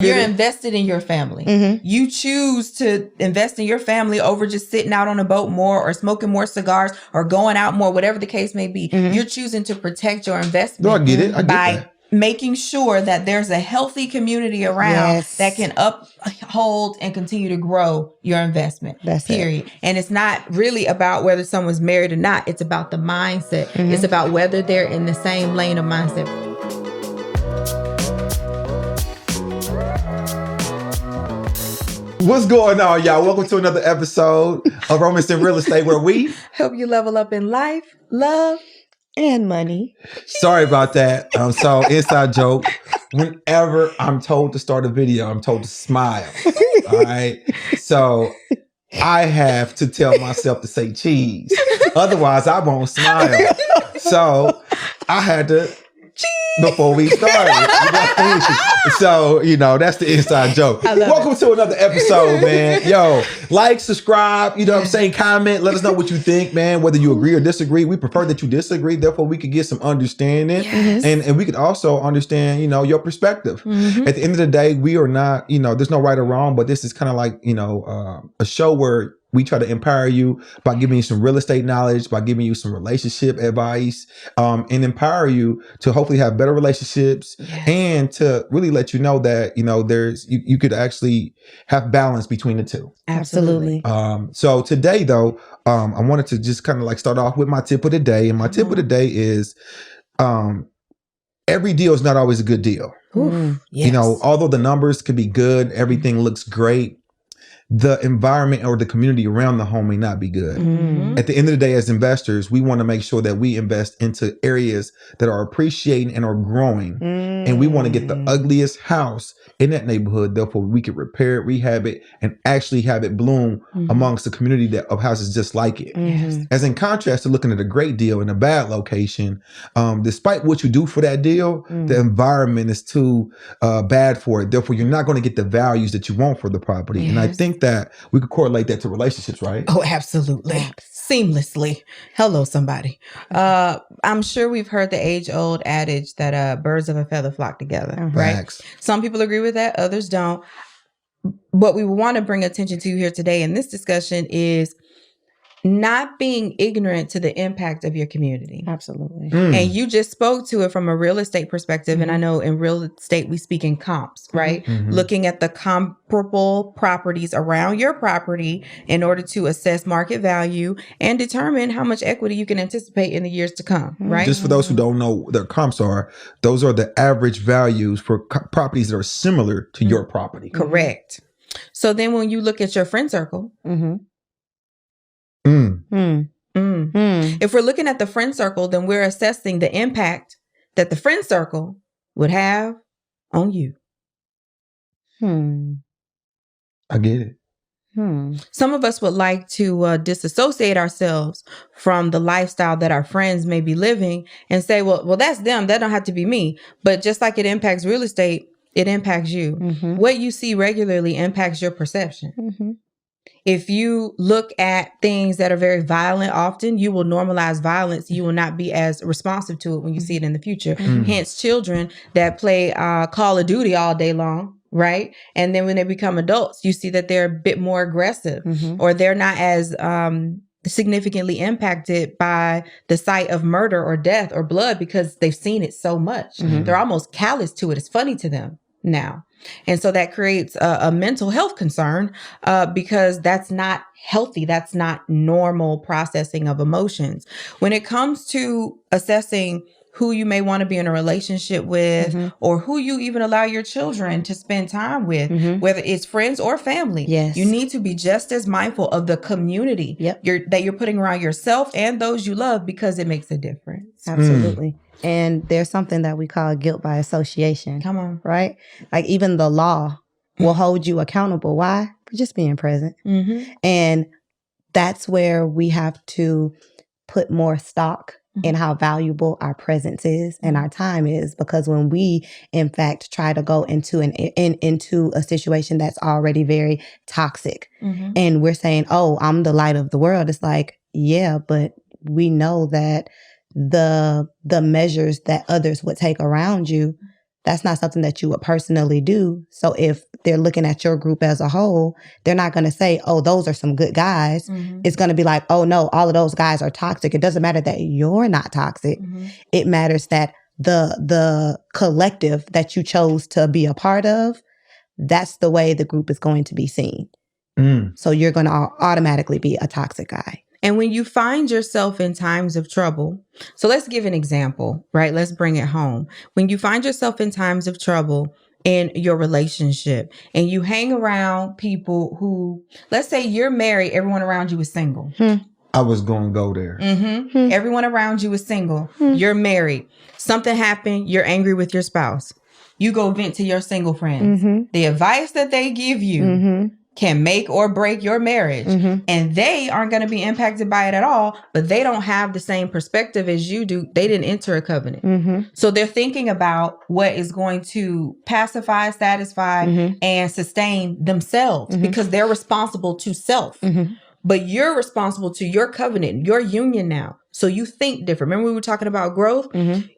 You're invested in your family. Mm-hmm. You choose to invest in your family over just sitting out on a boat more or smoking more cigars or going out more, whatever the case may be. Mm-hmm. You're choosing to protect your investment. No, I get it. I get by that. making sure that there's a healthy community around that can uphold and continue to grow your investment. That's period. And it's not really about whether someone's married or not. It's about the mindset. Mm-hmm. It's about whether they're in the same lane of mindset. What's going on, y'all? Welcome to another episode of Romance in Real Estate, where we help you level up in life, love, and money. Sorry about that. So inside joke. Whenever I'm told to start a video, I'm told to smile. All right. So I have to tell myself to say cheese. Otherwise, I won't smile. So I had to before we started. So, that's the inside joke. Welcome to another episode, man. Yo, like, subscribe, what I'm saying? Comment. Let us know what you think, man. Whether you agree or disagree. We prefer that you disagree. Therefore, we could get some understanding. Yes. And we could also understand, your perspective. Mm-hmm. At the end of the day, we are not, there's no right or wrong, but this is kind of like, a show where we try to empower you by giving you some real estate knowledge, by giving you some relationship advice, and empower you to hopefully have better relationships, and to really let you know that, there's, you could actually have balance between the two. Absolutely. So today though, I wanted to just kind of like start off with my tip of the day. And my tip of the day is, every deal is not always a good deal. Yes. Although the numbers could be good, everything looks great, the environment or the community around the home may not be good. Mm-hmm. At the end of the day, as investors, we want to make sure that we invest into areas that are appreciating and are growing. And we want to get the ugliest house in that neighborhood. Therefore, we can repair it, rehab it, and actually have it bloom amongst the community of houses just like it. Yes. As in contrast to looking at a great deal in a bad location, despite what you do for that deal, the environment is too bad for it. Therefore, you're not going to get the values that you want for the property. Yes. And I think that we could correlate that to relationships, right? Oh, absolutely. Seamlessly. Hello, somebody. I'm sure we've heard the age-old adage that birds of a feather flock together, right? Facts. Some people agree with that, others don't. What we want to bring attention to here today in this discussion is not being ignorant to the impact of your community. Absolutely. And you just spoke to it from a real estate perspective. And I know in real estate, we speak in comps, right? Looking at the comparable properties around your property in order to assess market value and determine how much equity you can anticipate in the years to come, right? Just for those who don't know what their comps are, those are the average values for properties that are similar to your property. Correct. So then when you look at your friend circle, if we're looking at the friend circle, then we're assessing the impact that the friend circle would have on you. I get it. Some of us would like to disassociate ourselves from the lifestyle that our friends may be living and say, well, that's them. That don't have to be me. But just like it impacts real estate, it impacts you. What you see regularly impacts your perception. If you look at things that are very violent often, you will normalize violence. You will not be as responsive to it when you see it in the future. Hence, children that play Call of Duty all day long, right? And then when they become adults, you see that they're a bit more aggressive or they're not as significantly impacted by the sight of murder or death or blood because they've seen it so much. They're almost callous to it. It's funny to them now. And so that creates a mental health concern because that's not healthy. That's not normal processing of emotions. When it comes to assessing who you may want to be in a relationship with or who you even allow your children to spend time with, whether it's friends or family, you need to be just as mindful of the community that you're putting around yourself and those you love because it makes a difference. Absolutely. And there's something that we call guilt by association. Come on. Right? Like even the law will hold you accountable. Why? For just being present. And that's where we have to put more stock in how valuable our presence is and our time is. Because when we, in fact, try to go into into a situation that's already very toxic and we're saying, oh, I'm the light of the world. It's like, yeah, but we know that the measures that others would take around you That's not something that you would personally do. So if they're looking at your group as a whole, they're not going to say, oh, those are some good guys. It's going to be like, oh, no, all of those guys are toxic. It doesn't matter that you're not toxic. It matters that the collective that you chose to be a part of, that's the way the group is going to be seen. So you're going to automatically be a toxic guy. And when you find yourself in times of trouble, so let's give an example, right? Let's bring it home. When you find yourself in times of trouble in your relationship and you hang around people who, let's say you're married, everyone around you is single. I was going to go there. Everyone around you is single. You're married. Something happened. You're angry with your spouse. You go vent to your single friends. The advice that they give you can make or break your marriage. And they aren't going to be impacted by it at all, but they don't have the same perspective as you do. They didn't enter a covenant. So they're thinking about what is going to pacify, satisfy, and sustain themselves because they're responsible to self. But you're responsible to your covenant, your union now. So you think different. Remember we were talking about growth?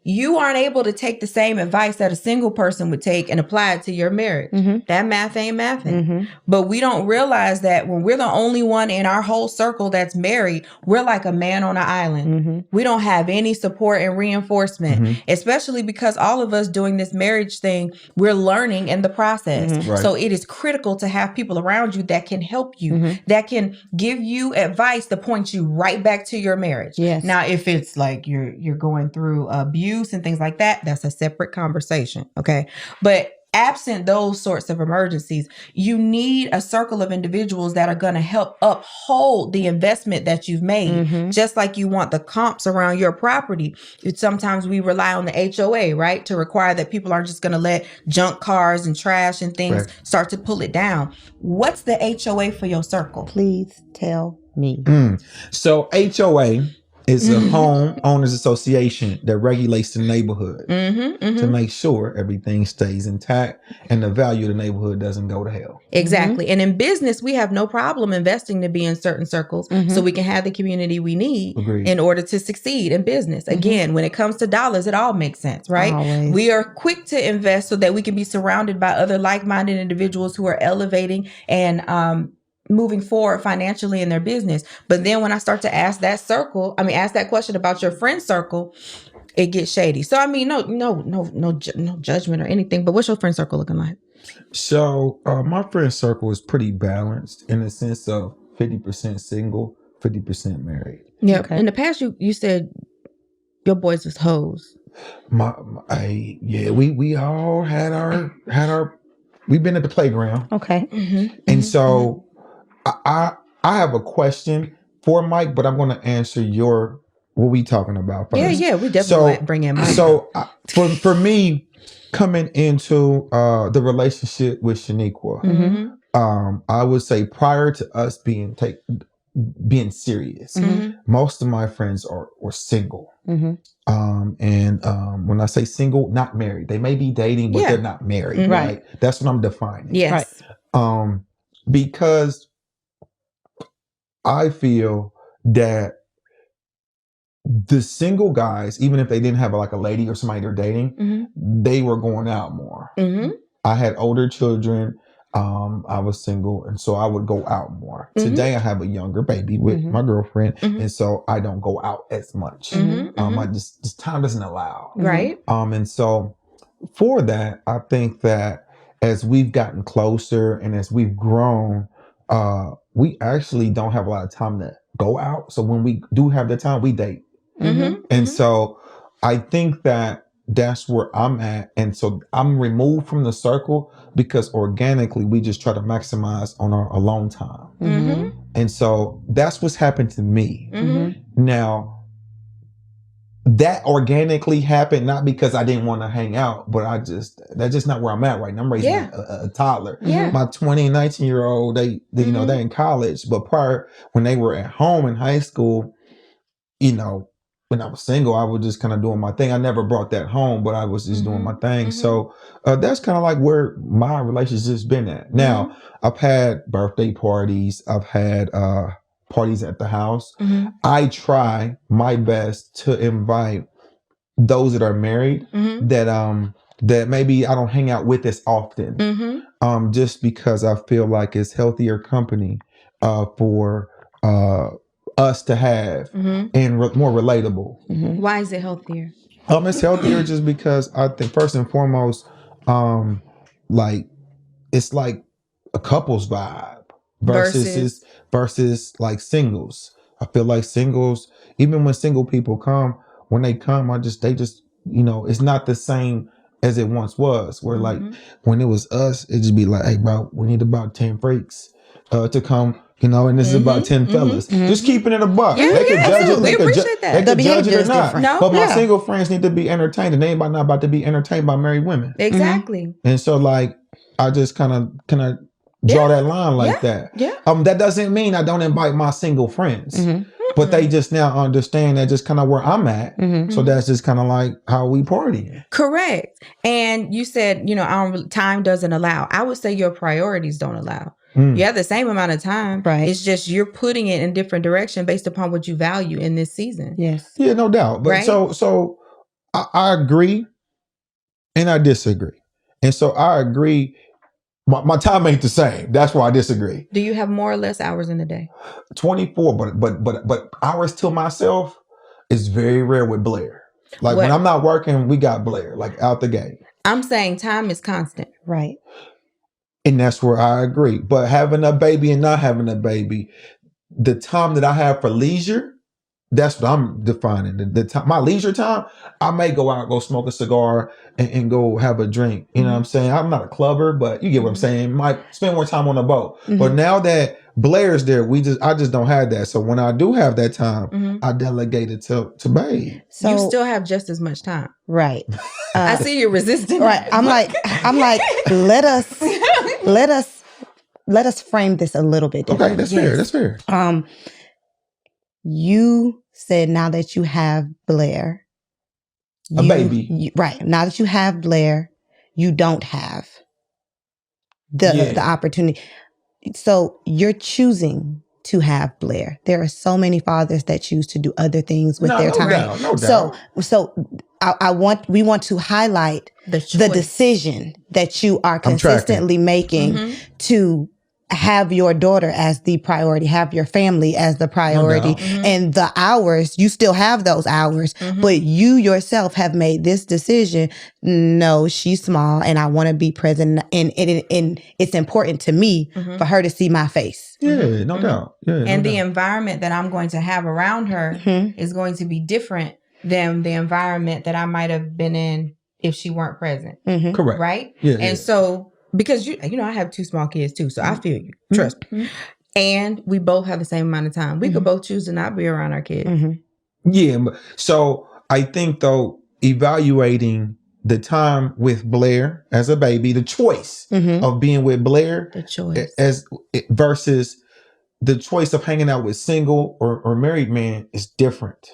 You aren't able to take the same advice that a single person would take and apply it to your marriage. That math ain't mathing. But we don't realize that when we're the only one in our whole circle that's married, we're like a man on an island. We don't have any support and reinforcement, especially because all of us doing this marriage thing, we're learning in the process. So it is critical to have people around you that can help you, that can give you advice to point you right back to your marriage. Now, if it's like you're going through abuse and things like that, that's a separate conversation. Okay. But absent those sorts of emergencies, you need a circle of individuals that are going to help uphold the investment that you've made. Just like you want the comps around your property. Sometimes we rely on the HOA, right? To require that people aren't just going to let junk cars and trash and things start to pull it down. What's the HOA for your circle? Please tell me. So HOA is a home owners association that regulates the neighborhood to make sure everything stays intact and the value of the neighborhood doesn't go to hell. Exactly. And in business, we have no problem investing to be in certain circles so we can have the community we need in order to succeed in business. Again, when it comes to dollars, it all makes sense, right? Always. We are quick to invest so that we can be surrounded by other like-minded individuals who are elevating and moving forward financially in their business. But then when I start to ask that question about your friend circle, it gets shady. So I mean, no judgment or anything, but what's your friend circle looking like? So my friend circle is pretty balanced in the sense of 50% single, 50% married. Yeah. Okay. In the past, you said your boys was hoes. We all had our we've been at the playground. Okay. And so I have a question for Mike, but I'm going to answer what we talking about first. Yeah, we definitely bring in Mike. So for me, coming into the relationship with Shaniqua, I would say prior to us being serious, most of my friends were single. And when I say single, not married. They may be dating, but they're not married. Right. That's what I'm defining. Yes. Right. Because I feel that the single guys, even if they didn't have like a lady or somebody they're dating, they were going out more. I had older children. I was single, and so I would go out more. Today, I have a younger baby with my girlfriend, and so I don't go out as much. I just time doesn't allow. Right. And so for that, I think that as we've gotten closer and as we've grown, we actually don't have a lot of time to go out. So when we do have the time, we date. And so I think that that's where I'm at. And so I'm removed from the circle because organically we just try to maximize on our alone time. And so that's what's happened to me. Now, that organically happened not because I didn't want to hang out, but that's just not where I'm at right now. I'm raising a toddler. My 20 and 19-year-old, they you know, they're in college, but prior when they were at home in high school, you know, when I was single, I was just kind of doing my thing. I never brought that home, but I was just doing my thing. So that's kind of like where my relationship's been at. Now, I've had birthday parties. I've had parties at the house. I try my best to invite those that are married that that maybe I don't hang out with as often. Just because I feel like it's healthier company for us to have and more relatable. Why is it healthier? It's healthier just because I think first and foremost, like it's like a couple's vibe versus like singles. I feel like singles, even when single people come, when they come, they just it's not the same as it once was. Where like when it was us, it just be like, hey bro, we need about 10 freaks to come, and this is about 10 fellas. Just keeping it a buck. Yeah, they could judge it. We appreciate that. They could judge it or not. Different. No, but my single friends need to be entertained, and they not about to be entertained by married women. Exactly. And so like I just kind of draw that line like that. Yeah. That doesn't mean I don't invite my single friends. But they just now understand that just kind of where I'm at. So that's just kind of like how we party. Correct. And you said, time doesn't allow. I would say your priorities don't allow. You have the same amount of time. Right. It's just you're putting it in different direction based upon what you value in this season. Yes. Yeah, no doubt. But right? so I agree and I disagree. And so I agree. My time ain't the same. That's why I disagree. Do you have more or less hours in the day? 24, but hours to myself is very rare with Blair. Like when I'm not working, we got Blair, like out the gate. I'm saying time is constant. Right. And that's where I agree. But having a baby and not having a baby, the time that I have for leisure, that's what I'm defining. The time, my leisure time, I may go out, go smoke a cigar and go have a drink. You know what I'm saying? I'm not a clubber, but you get what I'm saying. Might spend more time on a boat. But now that Blair's there, I just don't have that. So when I do have that time, I delegate it to Babe. So you still have just as much time. Right. I see you're resisting. Right. I'm like, let us frame this a little bit different. Okay, that's fair. That's fair. You said now that you have Blair, a baby, right? Now that you have Blair, you don't have the opportunity. So you're choosing to have Blair. There are so many fathers that choose to do other things with their time. No doubt. So we want to highlight the decision that you are consistently making to have your daughter as the priority, have your family as the priority, and the hours, you still have those hours, but you yourself have made this decision. No, she's small and I want to be present, and it's important to me for her to see my face. Yeah, no doubt. Yeah, and the environment that I'm going to have around her is going to be different than the environment that I might have been in if she weren't present. Correct. Right? Yeah. And so, because I have 2 small kids too, so I feel you. Trust me. And we both have the same amount of time. We could both choose to not be around our kids. Yeah. So I think though, evaluating the time with Blair as a baby, the choice of being with Blair, the choice versus the choice of hanging out with single or married men is different.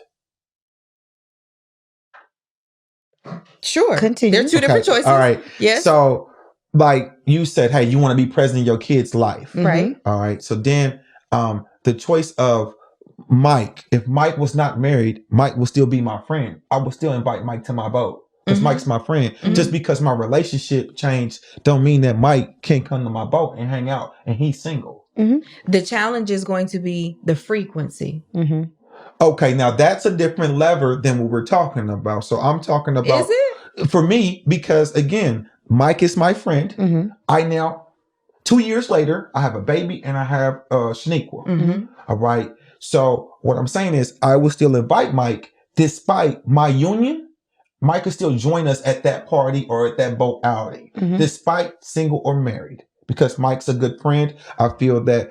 Sure. Continue. They're 2 different choices. All right. Yes. So like you said, hey, you want to be present in your kid's life. Right. All right. So then the choice of Mike, if Mike was not married, Mike will still be my friend. I would still invite Mike to my boat because Mike's my friend. Just because my relationship changed don't mean that Mike can't come to my boat and hang out and he's single. The challenge is going to be the frequency. Okay, now that's a different lever than what we're talking about. So I'm talking about, is it? For me, because again, Mike is my friend. I now, 2 years later, I have a baby and I have Shaniqua. All right. So what I'm saying is I will still invite Mike despite my union. Mike could still join us at that party or at that boat outing, despite single or married. Because Mike's a good friend. I feel that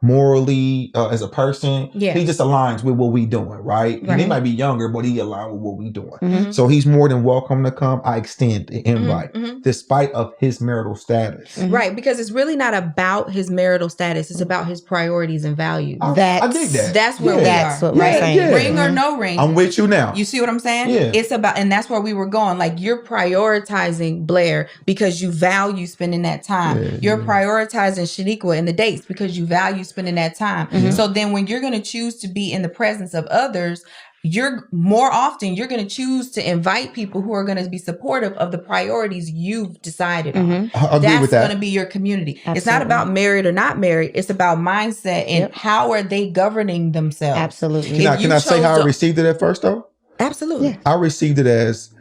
morally, as a person, he just aligns with what we doing, right? And he might be younger, but he aligns with what we doing. So he's more than welcome to come. I extend the invite, despite of his marital status. Right, because it's really not about his marital status. It's about his priorities and values. I dig that. That's where we That's are. what we're saying. Ring or no ring. I'm with you now. You see what I'm saying? Yeah. It's about, and that's where we were going. Like, you're prioritizing Blair because you value spending that time. You're prioritizing Shaniqua and the dates because you value spending that time. So then when you're going to choose to be in the presence of others, you're going to choose to invite people who are going to be supportive of the priorities you've decided on. I agree with that. That's going to be your community. Absolutely. It's not about married or not married. It's about mindset and how are they governing themselves. Absolutely. Can I say how I received it at first, though? Absolutely. Yeah. I received it as,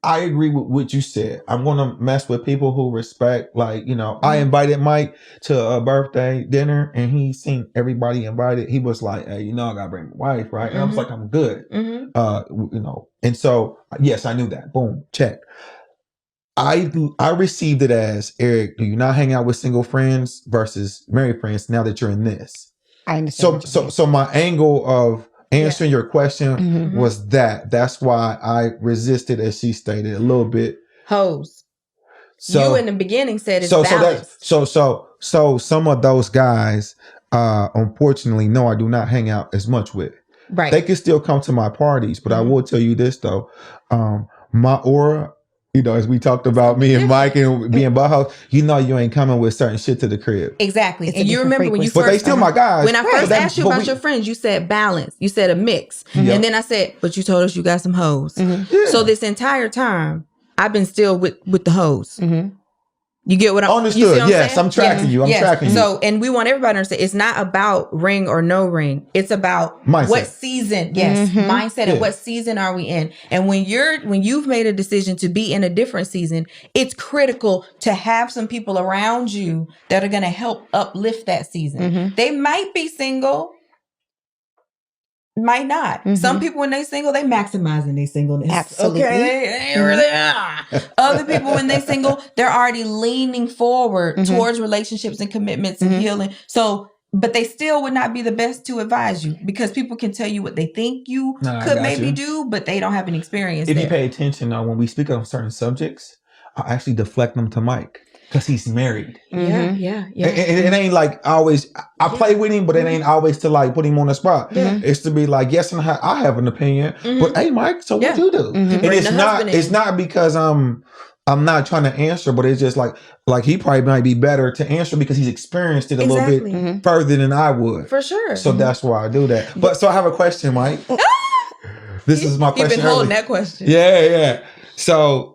I agree with what you said. I'm going to mess with people who respect, like, I invited Mike to a birthday dinner and he seen everybody invited. He was like, hey, I got to bring my wife, right? And I was like, I'm good. And so, yes, I knew that. Boom, check. I received it as, Eric, do you not hang out with single friends versus married friends now that you're in this? I understand. So my angle of answering your question was that's why I resisted, as she stated, a little bit. Hoes. So you in the beginning said it's balanced. So some of those guys, unfortunately, no, I do not hang out as much with. Right. They can still come to my parties, but I will tell you this though, my aura. As we talked about me and Mike and being Bauhaus, you ain't coming with certain shit to the crib. Exactly. And you remember when you first... But they still my guys. When I first asked you about your friends, you said balance. You said a mix. And then I said, but you told us you got some hoes. Yeah. So this entire time, I've been still with the hoes. You get what I'm understood? You see what yes, I'm tracking you. I'm tracking you. So, and we want everybody to understand, it's not about ring or no ring. It's about mindset. What season. Yes, mindset and what season are we in? And when you've made a decision to be in a different season, it's critical to have some people around you that are going to help uplift that season. They might be single. Might not. Some people, when they single, they maximizing their singleness. Absolutely. Okay, they really are. Other people, when they single, they're already leaning forward towards relationships and commitments and healing. So, but they still would not be the best to advise you because people can tell you what they think you could maybe do, but they don't have any experience. If you pay attention, when we speak on certain subjects, I actually deflect them to Mike. Because he's married. Yeah. It ain't like always, I play with him, but it ain't always to like put him on the spot. Yeah. It's to be like, yes, and I have an opinion, but hey, Mike, so what you do? And it's not because I'm not trying to answer, but it's just like he probably might be better to answer because he's experienced it a little bit further than I would. For sure. So that's why I do that. But so I have a question, Mike. This is my question. You've been holding that question. Yeah. So,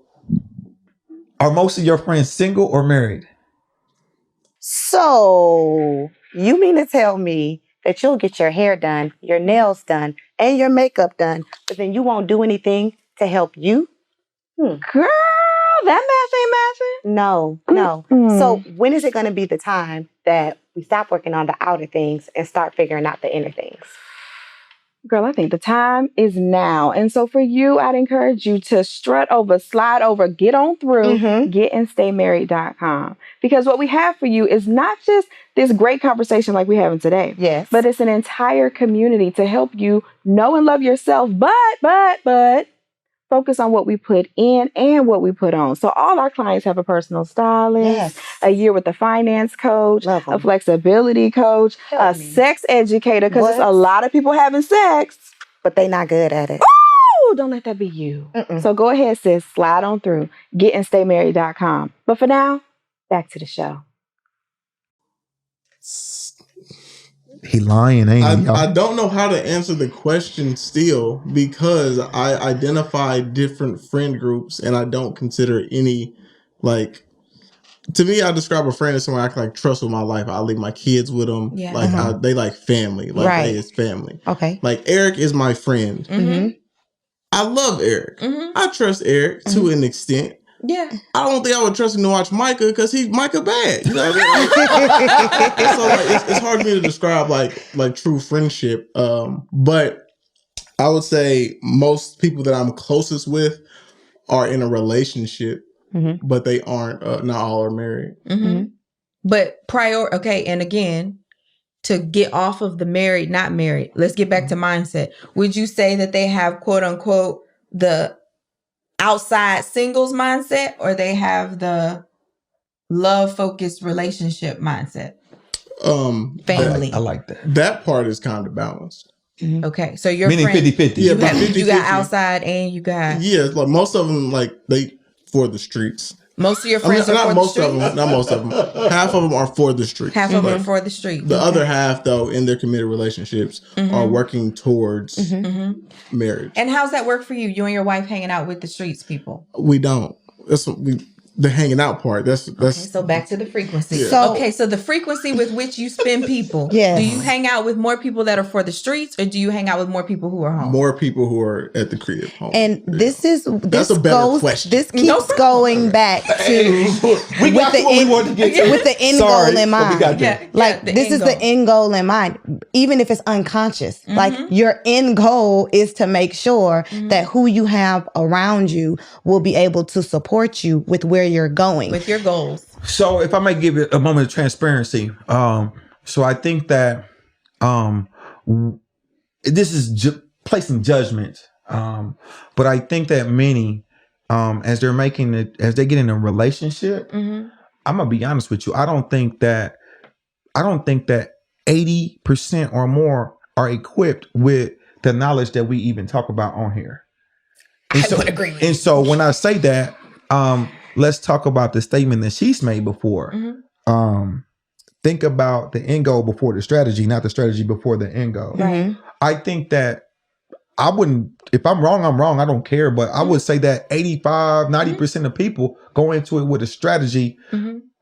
are most of your friends single or married? So, you mean to tell me that you'll get your hair done, your nails done, and your makeup done, but then you won't do anything to help you? Girl, that math ain't matching. No. So, when is it going to be the time that we stop working on the outer things and start figuring out the inner things? Girl, I think the time is now. And so for you, I'd encourage you to strut over, slide over, get on through, getandstaymarried.com. Because what we have for you is not just this great conversation like we're having today. Yes. But it's an entire community to help you know and love yourself, but focus on what we put in and what we put on. So all our clients have a personal stylist, a year with a finance coach, a flexibility coach, a sex educator, because a lot of people having sex, but they not good at it. Oh, don't let that be you. So go ahead, sis, slide on through, getandstaymarried.com. But for now, back to the show. He lying, ain't he? I don't know how to answer the question still because I identify different friend groups and I don't consider any, like, to me, I describe a friend as someone I can like trust with my life. I leave my kids with them. Yeah. Like they like family. Like they is family. Okay. Like Eric is my friend. I love Eric. I trust Eric to an extent. Yeah. I don't think I would trust him to watch Micah because he's Micah bad. You know what I mean? So like, it's hard for me to describe like true friendship. But I would say most people that I'm closest with are in a relationship, but they aren't. Not all are married. But okay, and again, to get off of the married, not married, let's get back to mindset. Would you say that they have quote unquote the outside singles mindset, or they have the love focused relationship mindset? Family. I like that. That part is kind of balanced. Okay, so you're meaning 50-50. Yeah, you got outside and you got like most of them like they for the streets. Most of your friends are for the streets? Not most of them. Half of them are for the streets. Half of them are for the streets. The other half, though, in their committed relationships, are working towards marriage. And how's that work for you? You and your wife hanging out with the streets people? We don't. That's what the hanging out part. That's okay, so back to the frequency. Yeah. So the frequency with which you spend people. Yes. Do you hang out with more people that are for the streets, or do you hang out with more people who are home? More people who are at the crib home. And that's a better question. This keeps going back to with the end goal in mind. This is the end goal in mind, even if it's unconscious. Like your end goal is to make sure that who you have around you will be able to support you with where you're going with your goals. So if I might give it a moment of transparency, so I think that this is placing judgment, but I think that many, as they get in a relationship, I'm gonna be honest with you. I don't think that 80% or more are equipped with the knowledge that we even talk about on here. And I would agree with you. And so when I say that, let's talk about the statement that she's made before. Think about the end goal before the strategy, not the strategy before the end goal. Right. I think that I wouldn't, if I'm wrong, I'm wrong. I don't care. But I would say that 85, 90% of people go into it with a strategy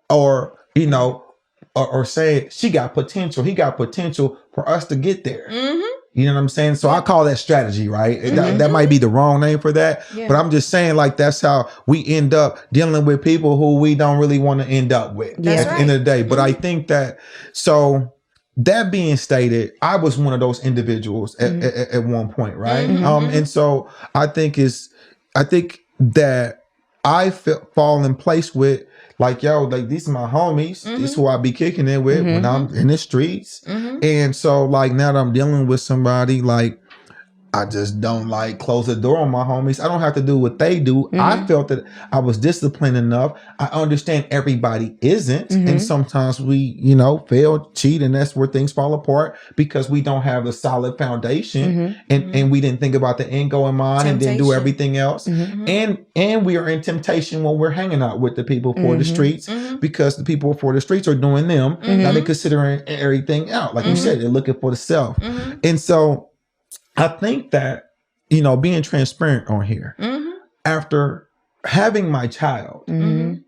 or, or say she got potential. He got potential for us to get there. You know what I'm saying? So I call that strategy, right? That might be the wrong name for that. Yeah. But I'm just saying, like, that's how we end up dealing with people who we don't really want to end up with at the end of the day. But I think that, so that being stated, I was one of those individuals at one point, right? And so I think that I fall in place with, like, yo, like, these are my homies. This is who I be kicking it with when I'm in the streets. And so, like, now that I'm dealing with somebody, like, I just don't, like, close the door on my homies. I don't have to do what they do. I felt that I was disciplined enough. I understand everybody isn't. And sometimes we, fail, cheat, and that's where things fall apart because we don't have a solid foundation and we didn't think about the end goal in mind and didn't do everything else. And we are in temptation when we're hanging out with the people for the streets because the people for the streets are doing them. Now they're considering everything out. Like you said, they're looking for the self. And so I think that, being transparent on here, after having my child, and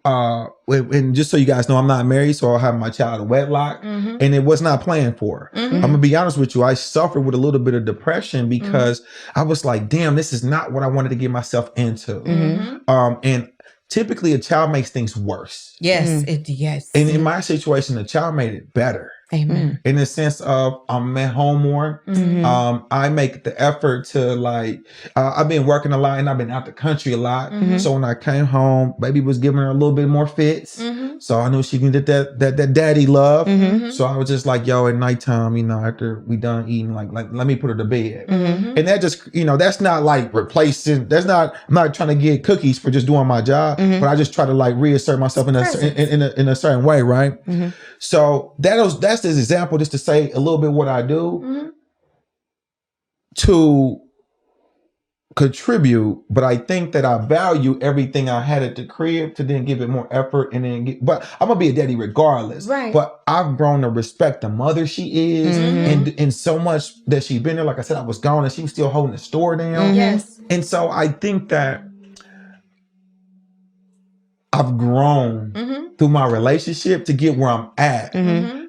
just so you guys know, I'm not married, so I'll have my child a wedlock, and it was not planned for. I'm gonna be honest with you, I suffered with a little bit of depression because I was like, damn, this is not what I wanted to get myself into. And typically a child makes things worse. Yes, And in my situation, the child made it better. Amen. In the sense of I'm at home more. I make the effort to, like, I've been working a lot and I've been out the country a lot. So when I came home, baby was giving her a little bit more fits. So I knew she needed that daddy love. So I was just like, yo, at nighttime, after we done eating, like let me put her to bed. And that just, that's not like replacing. I'm not trying to get cookies for just doing my job, but I just try to, like, reassert myself in a certain way, right? So that's this example, just to say a little bit what I do to contribute, but I think that I value everything I had at the crib to then give it more effort and then but I'm gonna be a daddy regardless. Right. But I've grown to respect the mother she is and so much that she's been there. Like I said, I was gone and she was still holding the store down. Yes. And so I think that I've grown through my relationship to get where I'm at.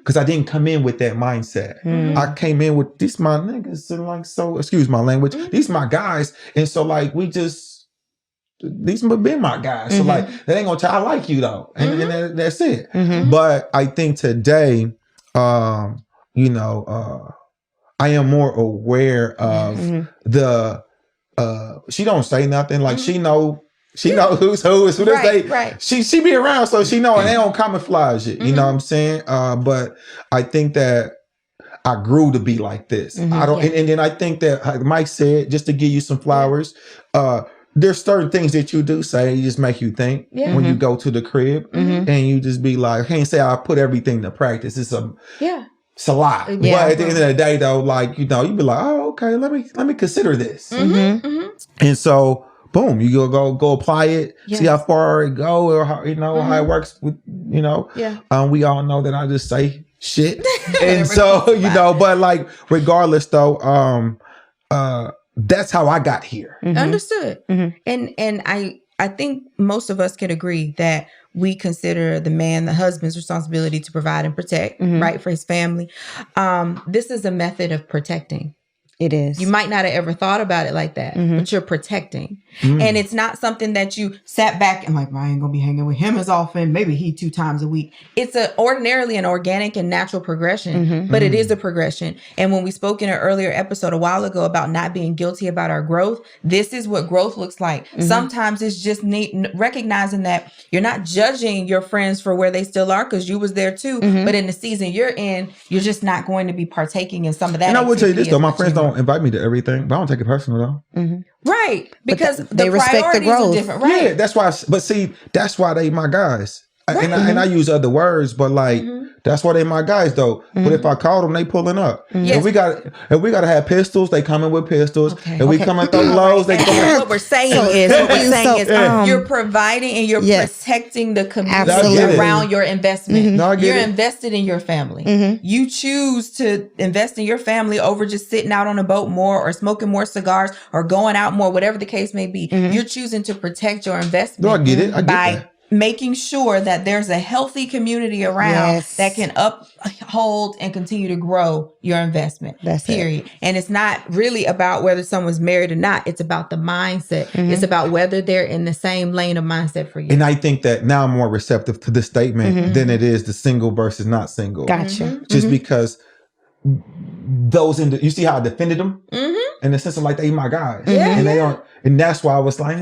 Because I didn't come in with that mindset. I came in with, these my niggas, and, like, so, excuse my language, these my guys. And so, like, these have been my guys. So, like, that ain't gonna tell, I like you though. And that's it. But I think today, I am more aware of she don't say nothing. Like, she knows who's who as soon as they she be around, so she know, and they don't camouflage it. You know what I'm saying? But I think that I grew to be like this. I don't, and then I think that, like Mike said, just to give you some flowers, there's certain things that you do say, just make you think when you go to the crib, and you just be like, I can't say I put everything to practice. It's a lot. But at the end of the day, though, like, you be like, oh, okay, let me consider this. And so, boom, you go apply it, see how far it go, or how how it works with we all know that I just say shit, and so but like regardless though, that's how I got here. Understood. And I think most of us can agree that we consider the husband's responsibility to provide and protect, right, for his family. This is a method of protecting. It is. You might not have ever thought about it like that, but you're protecting. And it's not something that you sat back and like, well, I ain't gonna be hanging with him as often. Maybe he 2 times a week. It's ordinarily an organic and natural progression, but it is a progression. And when we spoke in an earlier episode a while ago about not being guilty about our growth, this is what growth looks like. Sometimes it's just recognizing that you're not judging your friends for where they still are because you was there too. But in the season you're in, you're just not going to be partaking in some of that. And I will tell you this though, my friends don't invite me to everything, but I don't take it personal though. Right. Because they respect the growth. Are different. Right. Yeah, that's why. But see, that's why they my guys. Right. And I use other words, but like that's why they my guys though. But if I call them, they pulling up. If we got to have pistols, they coming with pistols. If we come and throw blows, they come. What we're saying is you're providing and you're protecting the community around your investment. You're invested in your family. You choose to invest in your family over just sitting out on a boat more or smoking more cigars or going out more, whatever the case may be. You're choosing to protect your investment. No, I get it. I get that. Making sure that there's a healthy community around that can uphold and continue to grow your investment. That's period. And it's not really about whether someone's married or not. It's about the mindset. It's about whether they're in the same lane of mindset for you. And I think that now I'm more receptive to this statement than it is the single versus not single. Gotcha. Just because those you see how I defended them in the sense of like they my guys, and they aren't, and that's why I was like,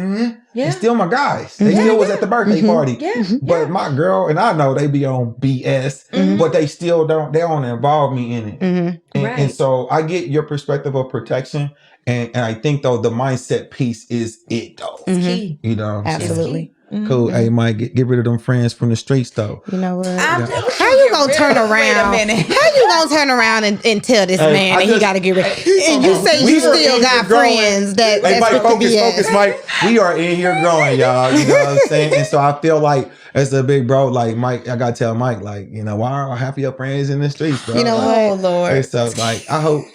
they're still my guys. They still was at the birthday party, but my girl and I know they be on BS, but they still don't. They don't involve me in it, and so I get your perspective of protection, and I think though the mindset piece is it though. Key. Absolutely. Cool. Hey, Mike, get rid of them friends from the streets, though. You know what? How you gonna turn around? Wait a minute. How you gonna turn around and tell this man that he got to get rid? And you say you still got friends that hey, that's Mike, focus, Mike. We are in here growing, y'all. You know what I'm saying? And so I feel like as a big bro, like Mike, I gotta tell Mike, like, why are half of your friends in the streets, bro? You know what? Oh Lord. And so like, I hope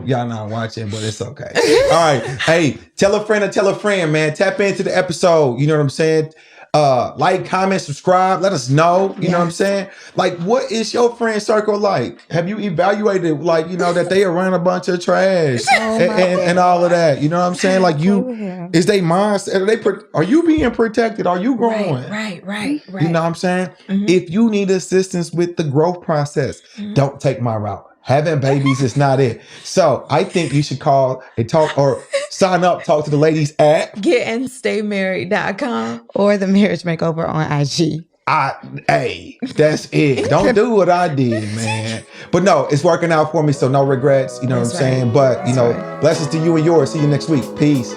y'all not watching, but it's okay. All right. Hey, tell a friend, man. Tap into the episode. You know what I'm saying? Like, comment, subscribe, let us know, you know what I'm saying? Like, what is your friend circle like? Have you evaluated, like, that they around a bunch of trash and all of that? You know what I'm saying? Like, is they mindset? Are you being protected? Are you growing? Right. You know what I'm saying? If you need assistance with the growth process, don't take my route. Having babies is not it. So I think you should call and talk or sign up, talk to the ladies at getandstaymarried.com or the Marriage Makeover on IG. Hey, that's it. Don't do what I did, man. But no, it's working out for me, so no regrets. You know what I'm saying? But, blessings to you and yours. See you next week. Peace.